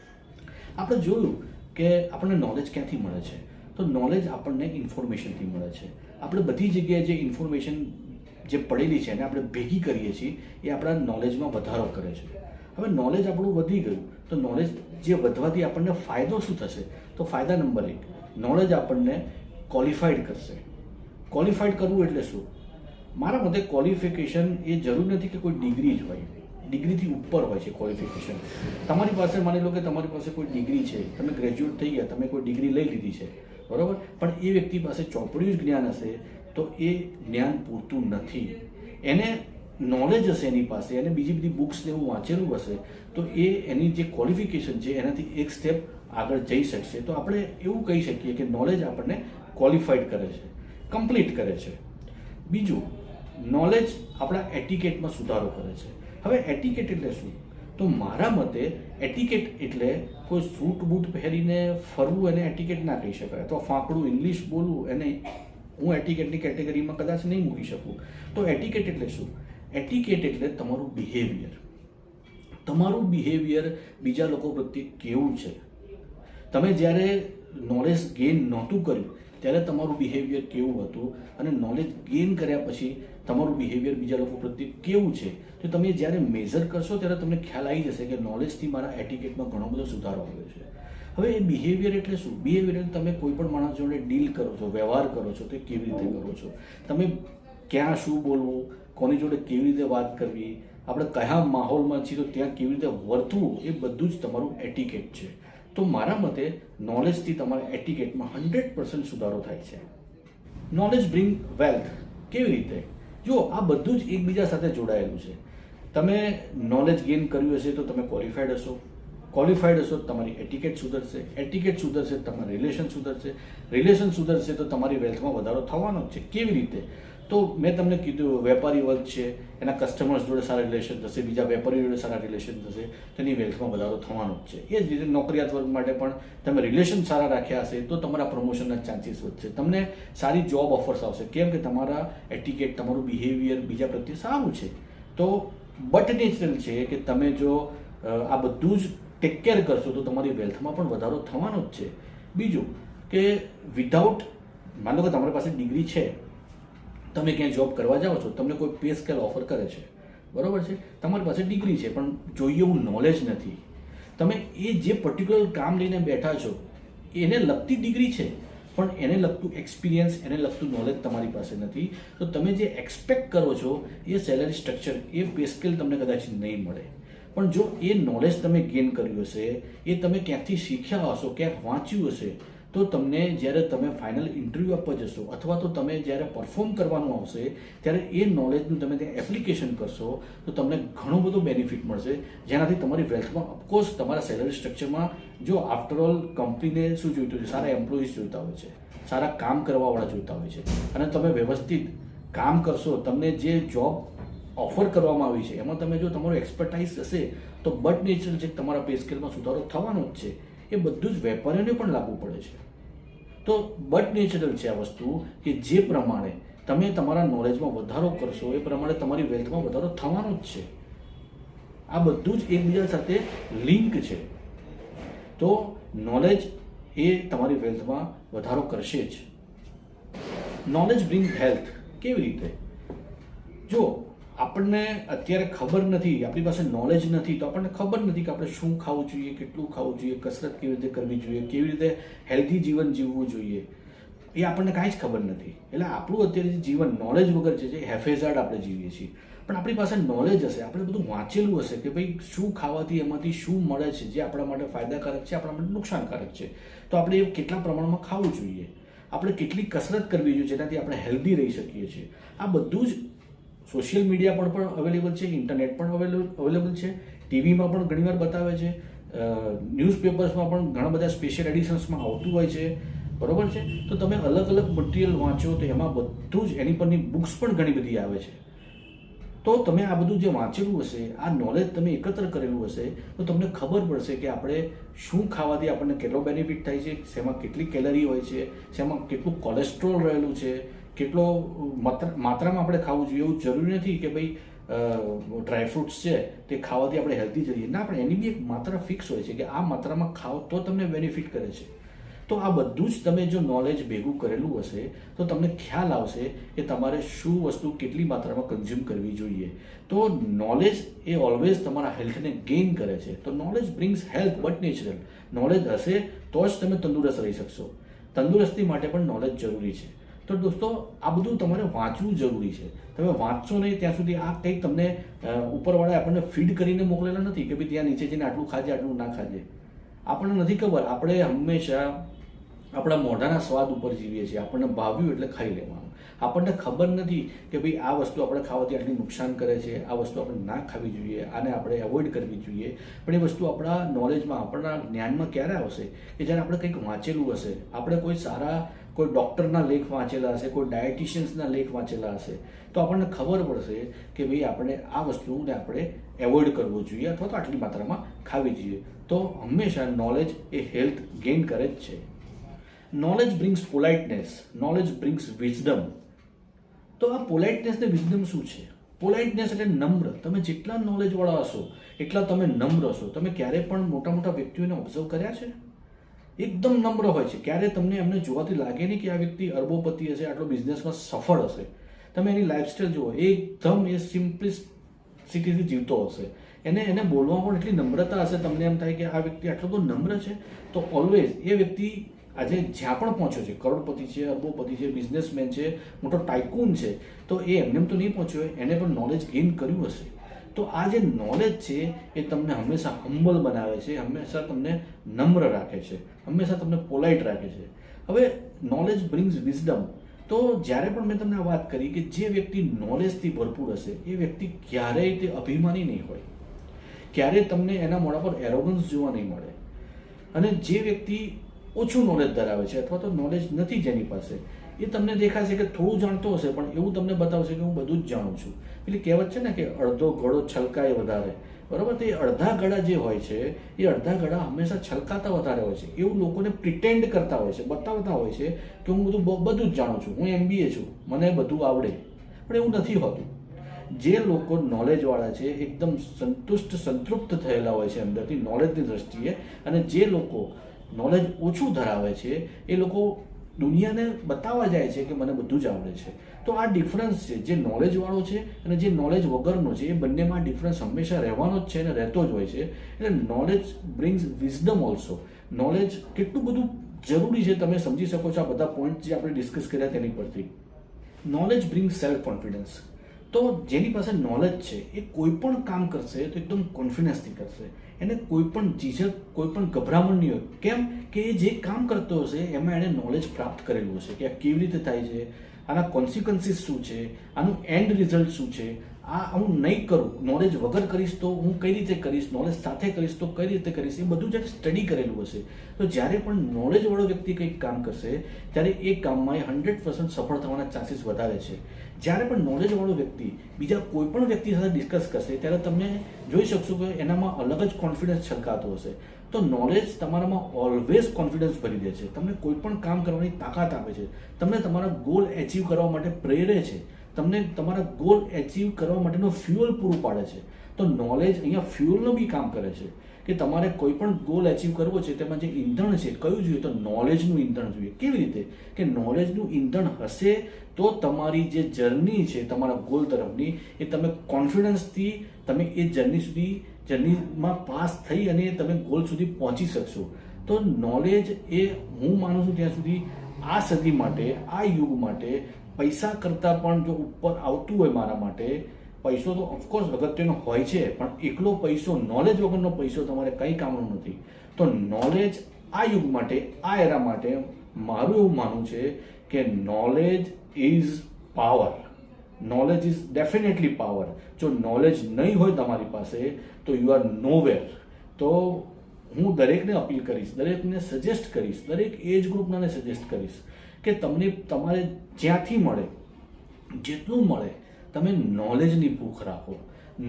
આપણે જોયું કે આપણને નોલેજ ક્યાંથી મળે છે, તો નોલેજ આપણને ઇન્ફોર્મેશનથી મળે છે. આપણે બધી જગ્યાએ જે ઇન્ફોર્મેશન જે પડેલી છે એને આપણે ભેગી કરીએ છીએ, એ આપણા નોલેજમાં વધારો કરે છે. હવે નોલેજ આપણું વધી ગયું, તો નોલેજ જે વધવાથી આપણને ફાયદો શું થશે? તો ફાયદા નંબર 1, નોલેજ આપણને ક્વોલિફાઈડ કરશે. ક્વોલિફાઈડ કરવું એટલે શું? મારા મતે ક્વોલિફિકેશન એ જરૂર નથી કે કોઈ ડિગ્રી જ હોય, ડિગ્રીથી ઉપર હોય છે ક્વોલિફિકેશન. તમારી પાસે, માની લો કે તમારી પાસે કોઈ ડિગ્રી છે, તમે ગ્રેજ્યુએટ થઈ ગયા, તમે કોઈ ડિગ્રી લઈ લીધી છે, બરાબર, પણ એ વ્યક્તિ પાસે ચોપડિયું જ જ્ઞાન હશે તો એ જ્ઞાન પૂરતું નથી. એને નોલેજ હશે એની પાસે, એને બીજી બધી બુક્સને એવું વાંચેલું હશે, તો એ એની જે ક્વોલિફિકેશન છે એનાથી એક સ્ટેપ આગળ જઈ શકશે. તો આપણે એવું કહી શકીએ કે નોલેજ આપણને ક્વોલિફાઈડ કરે છે, કમ્પ્લીટ કરે છે. બીજું, નોલેજ આપણા એટિકેટમાં સુધારો કરે છે. હવે એટિકેટ એટલે શું? તો મારા મતે એટિકેટ એટલે કોઈ સૂટ બૂટ પહેરીને ફરવું એને એટિકેટ ના કહી શકાય, અથવા ફાંકડું ઇંગ્લિશ બોલવું એને હું એટિકેટની કેટેગરીમાં કદાચ નહીં મૂકી શકું. તો એટિકેટ એટલે શું? એટિકેટ એટલે તમારું બિહેવિયર. તમારું બિહેવિયર બીજા લોકો પ્રત્યે કેવું છે. તમે જ્યારે નોલેજ ગેઇન નહોતું કર્યું ત્યારે તમારું બિહેવિયર કેવું હતું, અને નોલેજ ગેઇન કર્યા પછી તમારું બિહેવિયર બીજા લોકો પ્રત્યે કેવું છે, તો તમે જ્યારે મેઝર કરશો ત્યારે તમને ખ્યાલ આવી જશે કે નોલેજથી મારા એટિકેટમાં ઘણો બધો સુધારો આવ્યો છે. હવે એ બિહેવિયર એટલે શું? બિહેવિયર એટલે તમે કોઈ પણ માણસ જોડે ડીલ કરો છો, વ્યવહાર કરો છો, તો કેવી રીતે કરો છો, તમે ક્યાં શું બોલવું, કોની જોડે કેવી રીતે વાત કરવી, આપણે કયા માહોલમાં છીએ તો ત્યાં કેવી રીતે વર્તવું, એ બધું જ તમારું એટિકેટ છે. તો મારા મતે નોલેજથી તમારા એટિકેટમાં 100% સુધારો થાય છે. Knowledge bring wealth. કેવી રીતે? જો આ બધું જ એકબીજા સાથે જોડાયેલું છે. તમે નોલેજ ગેઇન કર્યું હશે તો તમે ક્વોલિફાઈડ હશો, ક્વોલિફાઈડ હશો તો તમારી એટિકેટ સુધરશે, એટિકેટ સુધરશે તો તમારું રિલેશન સુધરશે, રિલેશન સુધરશે તો તમારી વેલ્થમાં વધારો થવાનો જ છે. કેવી રીતે? તો મેં તમને કીધું, વેપારી વર્ગ છે એના કસ્ટમર્સ જોડે સારા રિલેશન થશે, બીજા વેપારીઓ જોડે સારા રિલેશન થશે, તેની વેલ્થમાં વધારો થવાનો જ છે. એ જ રીતે નોકરિયાત વર્ગ માટે પણ તમે રિલેશન સારા રાખ્યા હશે તો તમારા પ્રમોશનના ચાન્સીસ વધશે, તમને સારી જોબ ઓફર્સ આવશે. કેમ કે તમારા એટિકેટ, તમારું બિહેવિયર બીજા પ્રત્યે સારું છે. તો બટ નેચરલ છે કે તમે જો આ બધું જ ટેક કેર કરશો તો તમારી વેલ્થમાં પણ વધારો થવાનો જ છે. બીજું કે વિધાઉટ, માનો કે તમારી પાસે ડિગ્રી છે, તમે ક્યાંય જોબ કરવા જાઓ છો, તમને કોઈ પે સ્કેલ ઓફર કરે છે, બરાબર છે, તમારી પાસે ડિગ્રી છે પણ જોઈએ એવું નોલેજ નથી. તમે એ જે પર્ટિક્યુલર કામ લઈને બેઠા છો એને લગતી ડિગ્રી છે પણ એને લગતું એક્સપિરિયન્સ, એને લગતું નોલેજ તમારી પાસે નથી. તો તમે જે એક્સપેક્ટ કરો છો એ સેલરી સ્ટ્રક્ચર, એ પે સ્કેલ તમને કદાચ નહીં મળે. પણ જો એ નોલેજ તમે ગેઇન કર્યું હશે, એ તમે ક્યાંકથી શીખ્યા હશો, ક્યાંક વાંચ્યું હશે, તો તમને જ્યારે તમે ફાઇનલ ઇન્ટરવ્યૂ આપવા જશો અથવા તો તમે જ્યારે પરફોર્મ કરવાનું આવશે ત્યારે એ નોલેજનું તમે ત્યાં એપ્લિકેશન કરશો તો તમને ઘણું બધું બેનિફિટ મળશે, જેનાથી તમારી વેલ્થમાં ઓફકોર્સ તમારા સેલરી સ્ટ્રક્ચરમાં, જો આફ્ટરઓલ કંપનીને શું જોઈતું છે, સારા એમ્પ્લોઈઝ જોઈતા હોય છે, સારા કામ કરવાવાળા જોઈતા હોય છે, અને તમે વ્યવસ્થિત કામ કરશો, તમને જે જોબ ઓફર કરવામાં આવી છે એમાં તમે જો તમારો એક્સપર્ટાઇઝ હશે તો બટ નેચરલ છે તમારા પે સ્કેલમાં સુધારો થવાનો જ છે. એ બધું જ વેપારીઓને પણ લાગુ પડે છે. તો બટ નેચરલ છે આ વસ્તુ કે જે પ્રમાણે તમે તમારા નોલેજમાં વધારો કરશો એ પ્રમાણે તમારી વેલ્થમાં વધારો થવાનો જ છે. આ બધું જ એકબીજા સાથે લિંક છે. તો નોલેજ એ તમારી વેલ્થમાં વધારો કરશે જ. Knowledge bring health. કેવી રીતે? જો આપણને અત્યારે ખબર નથી, આપણી પાસે નોલેજ નથી, તો આપણને ખબર નથી કે આપણે શું ખાવું જોઈએ, કેટલું ખાવું જોઈએ, કસરત કેવી રીતે કરવી જોઈએ, કેવી રીતે હેલ્ધી જીવન જીવવું જોઈએ, એ આપણને કાંઈ જ ખબર નથી. એટલે આપણું અત્યારે જે જીવન નોલેજ વગર છે જે હેફેઝાર્ડ આપણે જીવીએ છીએ. પણ આપણી પાસે નોલેજ હશે, આપણે બધું વાંચેલું હશે કે ભાઈ શું ખાવાથી એમાંથી શું મળે છે જે આપણા માટે ફાયદાકારક છે, આપણા માટે નુકસાનકારક છે, તો આપણે એ કેટલા પ્રમાણમાં ખાવું જોઈએ, આપણે કેટલી કસરત કરવી જોઈએ જેનાથી આપણે હેલ્ધી રહી શકીએ છીએ. આ બધું જ સોશિયલ મીડિયા પર પણ અવેલેબલ છે, ઇન્ટરનેટ પણ અવેલેબલ છે, ટીવીમાં પણ ઘણીવાર બતાવે છે, ન્યૂઝપેપર્સમાં પણ ઘણા બધા સ્પેશિયલ એડિશન્સમાં આવતું હોય છે, બરાબર છે. તો તમે અલગ અલગ મટીરિયલ વાંચો તો એમાં બધું જ એની પરની બુક્સ પણ ઘણી બધી આવે છે. તો તમે આ બધું જે વાંચેલું હશે, આ નોલેજ તમે એકત્ર કરેલું હશે તો તમને ખબર પડશે કે આપણે શું ખાવાથી આપણને કેટલો બેનિફિટ થાય છે, શેમાં કેટલી કેલરી હોય છે, શેમાં કેટલું કોલેસ્ટ્રોલ રહેલું છે, કેટલો માત્રામાં આપણે ખાવું જોઈએ. એવું જરૂરી નથી કે ભાઈ ડ્રાયફ્રૂટ્સ છે તે ખાવાથી આપણે હેલ્ધી જઈએ, ના, પણ એની બી એક માત્રા ફિક્સ હોય છે કે આ માત્રામાં ખાઓ તો તમને બેનિફિટ કરે છે. તો આ બધું જ તમે જો નોલેજ ભેગું કરેલું હશે તો તમને ખ્યાલ આવશે કે તમારે શું વસ્તુ કેટલી માત્રામાં કન્ઝ્યુમ કરવી જોઈએ. તો નોલેજ એ ઓલવેઝ તમારા હેલ્થને ગેઇન કરે છે. તો knowledge brings health but natural. Knowledge હશે તો જ તમે તંદુરસ્ત રહી શકશો. તંદુરસ્તી માટે પણ નોલેજ જરૂરી છે. તો દોસ્તો, આ બધું તમારે વાંચવું જરૂરી છે. તમે વાંચશો નહીં ત્યાં સુધી આ કંઈક તમને ઉપરવાળાએ આપણને ફીડ કરીને મોકલેલા નથી કે ભાઈ ત્યાં નીચે જઈને આટલું ખાજે, આટલું ના ખાજે. આપણને નથી ખબર. આપણે હંમેશા આપણા મોઢાના સ્વાદ ઉપર જીવીએ છીએ. આપણને ભાવ્યું એટલે ખાઈ લેવાનું. આપણને ખબર નથી કે ભાઈ આ વસ્તુ આપણે ખાવાથી આટલી નુકસાન કરે છે, આ વસ્તુ આપણે ના ખાવી જોઈએ, આને આપણે એવોઇડ કરવી જોઈએ. પણ એ વસ્તુ આપણા નોલેજમાં, આપણા જ્ઞાનમાં ક્યારે આવશે કે જ્યારે આપણે કંઈક વાંચેલું હશે, આપણે કોઈ સારા કોઈ ડૉક્ટરના લેખ વાંચેલા હશે, કોઈ ડાયટિશિયન્સના લેખ વાંચેલા હશે, તો આપણને ખબર પડશે કે ભાઈ આપણે આ વસ્તુને આપણે એવોઇડ કરવું જોઈએ અથવા તો આટલી માત્રામાં ખાવી જોઈએ. તો હંમેશા નોલેજ એ હેલ્થ ગેઇન કરે જ છે. Knowledge brings politeness. Knowledge brings wisdom. તો આ પોલાઇટનેસ ને વિઝડમ શું છે? પોલાઇટનેસ એટલે નમ્ર. તમે જેટલા નોલેજવાળા હશો એટલા તમે નમ્ર હશો. તમે ક્યારે પણ મોટા મોટા વ્યક્તિઓને ઓબ્ઝર્વ કર્યા છે? એકદમ નમ્ર હોય છે. ક્યારે તમને એમને જોવાથી લાગે નહીં કે આ વ્યક્તિ અરબોપતિ હશે, આટલો બિઝનેસમાં સફળ હશે. તમે એની લાઈફસ્ટાઈલ જુઓ, એકદમ એ સિમ્પ્લિસિટીથી જીવતો હશે. એને બોલવામાં પણ એટલી નમ્રતા હશે, તમને એમ થાય કે આ વ્યક્તિ આટલો બધો નમ્ર છે. તો ઓલવેઝ એ વ્યક્તિ આજે જ્યાં પણ પહોંચ્યો છે, કરોડપતિ છે, અરબોપતિ છે, બિઝનેસમેન છે, મોટો ટાઇકૂન છે, તો એ એમને તો નહીં પહોંચ્યો હોય, એને પણ નોલેજ ગેઇન કર્યું હશે. તો આ જે નોલેજ છે એ તમને હંમેશા હમ્બલ બનાવે છે, હંમેશા તમને નમ્ર રાખે છે, હંમેશા તમને પોલાઇટ રાખે છે. હવે નોલેજ બ્રિંગ્સ વિઝડમ. તો જ્યારે પણ મેં તમને આ વાત કરી કે જે વ્યક્તિ નોલેજથી ભરપૂર હશે એ વ્યક્તિ ક્યારેય તે અભિમાની નહીં હોય, ક્યારેય તમને એના મોઢા પર એરોગન્સ જોવા નહીં મળે. અને જે વ્યક્તિ ઓછું નોલેજ ધરાવે છે અથવા તો નોલેજ નથી જેની પાસે, એ તમને દેખાશે કે થોડું જાણતો હશે પણ એવું તમને બતાવશે કે હું બધું જ જાણું છું. પેલી કહેવત છે ને કે અડધો ઘડો છલકાય વધારે, બરાબર? તો એ અડધા ઘડા જે હોય છે એ અડધા ઘડા હંમેશા છલકાતા વધારે હોય છે. એવું લોકોને પ્રિટેન્ડ કરતા હોય છે, બતાવતા હોય છે કે હું બધું જ જાણું છું, હું MBA છું, મને બધું આવડે. પણ એવું નથી હોતું. જે લોકો નોલેજવાળા છે એકદમ સંતૃપ્ત થયેલા હોય છે અંદરથી નોલેજની દ્રષ્ટિએ, અને જે લોકો નોલેજ ઓછું ધરાવે છે એ લોકો દુનિયાને બતાવવા જાય છે કે મને બધું જ આવડે છે. તો આ ડિફરન્સ છે, જે નોલેજવાળો છે અને જે નોલેજ વગરનો છે, એ બંનેમાં ડિફરન્સ હંમેશા રહેવાનો જ છે અને રહેતો જ હોય છે. એટલે knowledge brings wisdom also. Knowledge કેટલું બધું જરૂરી છે તમે સમજી શકો છો આ બધા પોઈન્ટ જે આપણે ડિસ્કસ કર્યા તેની પરથી. Knowledge brings self confidence. તો જેની પાસે નોલેજ છે એ કોઈ પણ કામ કરશે તો એકદમ કોન્ફિડન્સથી કરશે. એને કોઈ પણ ઝીઝક, કોઈ પણ ગભરામણ નહીં હોય. કેમ કે એ જે કામ કરતો હશે એમાં એણે નોલેજ પ્રાપ્ત કરેલું હશે કે આ કેવી રીતે થાય છે, આના કોન્સિક્વન્સીસ શું છે, આનું એન્ડ રિઝલ્ટ શું છે. આ હું નહીં કરું, નોલેજ વગર કરીશ તો હું કઈ રીતે કરીશ, નોલેજ સાથે કરીશ તો કઈ રીતે કરીશ, એ બધું જ્યારે સ્ટડી કરેલું હશે. તો જ્યારે પણ નોલેજવાળો વ્યક્તિ કંઈક કામ કરશે ત્યારે એ કામમાં એ 100% સફળ થવાના ચાન્સીસ વધારે છે. જ્યારે પણ નોલેજવાળો વ્યક્તિ બીજા કોઈ પણ વ્યક્તિ સાથે ડિસ્કસ કરશે ત્યારે તમે જોઈ શકશો કે એનામાં અલગ જ કોન્ફિડન્સ છલકાતો હશે. તો નોલેજ તમારામાં ઓલવેઝ કોન્ફિડન્સ ભરી દે છે, તમને કોઈ પણ કામ કરવાની તાકાત આપે છે, તમને તમારા ગોલ એચીવ કરવા માટે પ્રેરે છે, તમને તમારા ગોલ એચીવ કરવા માટેનો ફ્યુઅલ પૂરું પાડે છે. તો નોલેજ અહીંયા ફ્યુઅલનું બી કામ કરે છે કે તમારે કોઈ પણ ગોલ એચીવ કરવો છે તેમાં જે ઈંધણ છે કયું જોઈએ, તો નોલેજનું ઈંધણ જોઈએ. કેવી રીતે કે નોલેજનું ઈંધણ હશે તો તમારી જે જર્ની છે તમારા ગોલ તરફની એ તમે કોન્ફિડન્સથી તમે એ જર્નીમાં પાસ થઈ અને તમે ગોલ સુધી પહોંચી શકશો. તો નોલેજ એ હું માનું છું ત્યાં સુધી આ સદી માટે, આ યુગ માટે પૈસા કરતાં પણ જો ઉપર આવતું હોય મારા માટે, પૈસો તો ઓફકોર્સ અગત્યનો હોય છે પણ એકલો પૈસો, નોલેજ વગરનો પૈસો તમારે કંઈ કામનો નથી. તો નોલેજ આ યુગ માટે, આ એરા માટે મારું એવું માનવું છે કે knowledge is power. Knowledge is definitely power. જો નોલેજ નહીં હોય તમારી પાસે તો યુ આર નોવેર. તો હું દરેકને અપીલ કરીશ, દરેકને સજેસ્ટ કરીશ, દરેક એજ ગ્રુપનાને સજેસ્ટ કરીશ કે તમને તમારે જ્યાંથી મળે, જેટલું મળે, તમે નોલેજની ભૂખ રાખો,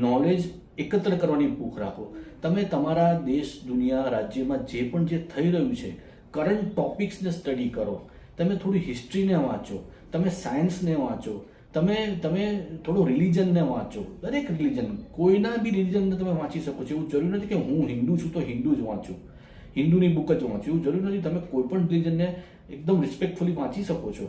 નોલેજ એકત્ર કરવાની ભૂખ રાખો. તમે તમારા દેશ, દુનિયા, રાજ્યમાં જે પણ જે થઈ રહ્યું છે કરંટ ટોપિક્સને સ્ટડી કરો. તમે થોડી હિસ્ટ્રીને વાંચો, તમે સાયન્સને વાંચો, તમે થોડું રિલિજનને વાંચો. દરેક રિલિજન, કોઈના બી રિલિજનને તમે વાંચી શકો છો. એવું જરૂરી નથી કે હું હિન્દુ છું તો હિન્દુ જ વાંચું, હિન્દુની બુક જ વાંચું, એવું જરૂરી નથી. તમે કોઈ પણ રિલિજનને એકદમ રિસ્પેક્ટફુલી વાંચી શકો છો.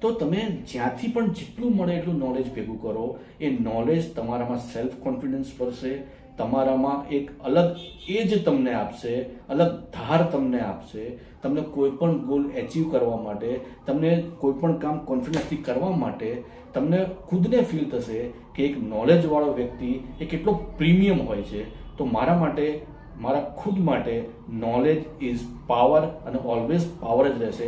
તો તમે જ્યાંથી પણ જેટલું મળે એટલું નોલેજ ભેગું કરો. એ નોલેજ તમારામાં સેલ્ફ કોન્ફિડન્સ ભરશે, તમારામાં એક અલગ એજ તમને આપશે, અલગ ધાર તમને આપશે. તમને કોઈ પણ ગોલ એચીવ કરવા માટે, તમને કોઈ પણ કામ કોન્ફિડન્સથી કરવા માટે તમને ખુદને ફીલ થશે કે એક નોલેજવાળો વ્યક્તિ એ કેટલો પ્રીમિયમ હોય છે. તો મારા માટે, મારા ખુદ માટે નોલેજ ઇઝ પાવર અને ઓલવેઝ પાવર જ રહેશે.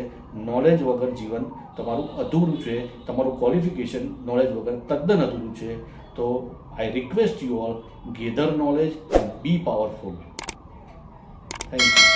નોલેજ વગર જીવન તમારું અધૂરું છે, તમારું ક્વોલિફિકેશન નોલેજ વગર તદ્દન અધૂરું છે. તો I request you all, gather knowledge and be powerful. Thank you.